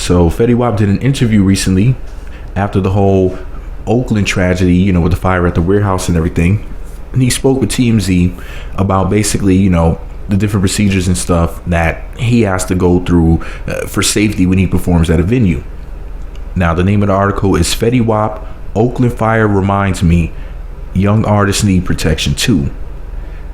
So Fetty Wap did an interview recently after the whole Oakland tragedy, with the fire at the warehouse and everything. And he spoke with TMZ about basically, the different procedures and stuff that he has to go through for safety when he performs at a venue. Now, the name of the article is Fetty Wap, Oakland Fire Reminds Me, Young Artists Need Protection Too.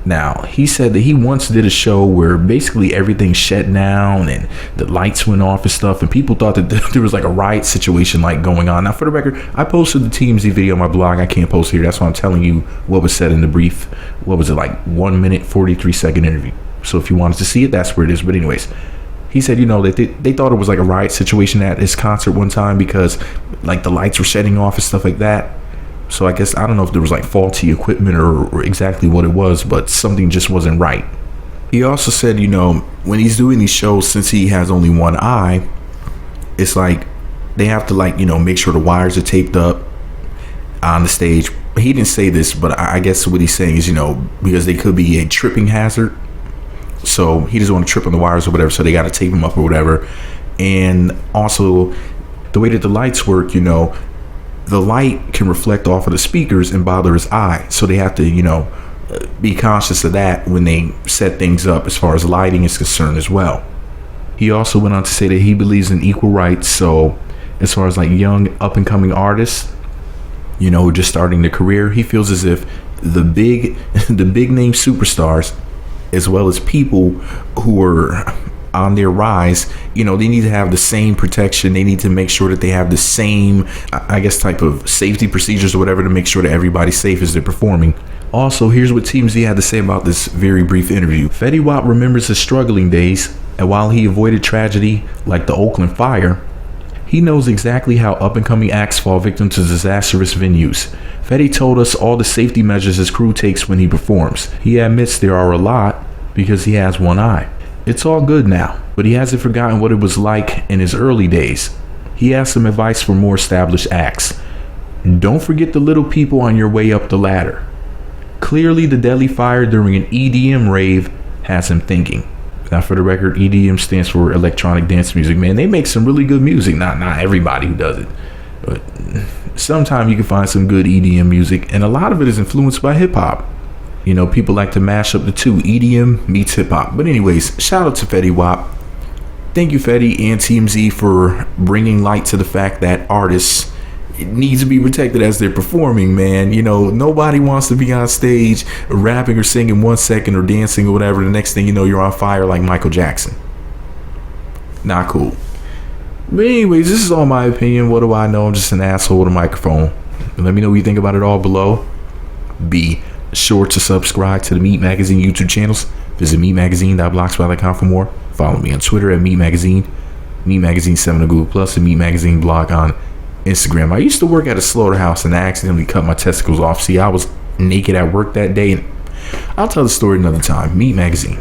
Now, he said that he once did a show where basically everything shut down and the lights went off and stuff, and people thought that there was like a riot situation going on. Now, for the record, I posted the TMZ video on my blog. I can't post here. That's why I'm telling you what was said in the brief. What was it, 1 minute, 43-second interview. So if you wanted to see it, that's where it is. But anyways, he said, that they thought it was like a riot situation at his concert one time because the lights were shutting off and stuff like that. So I guess, I don't know if there was faulty equipment or exactly what it was, but something just wasn't right. He also said, when he's doing these shows, since he has only one eye, it's they have to make sure the wires are taped up on the stage. He didn't say this, but I guess what he's saying is, because they could be a tripping hazard. So he doesn't want to trip on the wires or whatever. So they got to tape him up or whatever. And also the way that the lights work, the light can reflect off of the speakers and bother his eye. So they have to, be conscious of that when they set things up as far as lighting is concerned as well. He also went on to say that he believes in equal rights. So as far as young up and coming artists, just starting their career, he feels as if the big name superstars, as well as people who are on their rise, they need to have the same protection. They need to make sure that they have the same, I guess, type of safety procedures or whatever to make sure that everybody's safe as they're performing. Also, here's what TMZ had to say about this very brief interview. Fetty Wap remembers his struggling days, and while he avoided tragedy like the Oakland fire, he knows exactly how up-and-coming acts fall victim to disastrous venues. Fetty told us all the safety measures his crew takes when he performs. He admits there are a lot because he has one eye. It's all good now, but he hasn't forgotten what it was like in his early days. He has some advice for more established acts. Don't forget the little people on your way up the ladder. Clearly, the deadly fire during an EDM rave has him thinking. Now, for the record, EDM stands for electronic dance music, man. They make some really good music. Not everybody who does it, but sometimes you can find some good EDM music, and a lot of it is influenced by hip hop. People like to mash up the two, EDM meets hip hop. But anyways, shout out to Fetty Wap. Thank you, Fetty and TMZ, for bringing light to the fact that artists need to be protected as they're performing, man. Nobody wants to be on stage rapping or singing 1 second or dancing or whatever. The next thing you know, you're on fire like Michael Jackson. Not cool. But anyways, this is all my opinion. What do I know? I'm just an asshole with a microphone. Let me know what you think about it all below. Be sure to subscribe to the Meat Magazine YouTube channels. Visit meatmagazine.blogspot.com for more. Follow me on Twitter at Meat Magazine, Meat Magazine 7 on Google Plus, and Meat Magazine blog on Instagram. I used to work at a slaughterhouse and I accidentally cut my testicles off. See, I was naked at work that day, and I'll tell the story another time. Meat Magazine.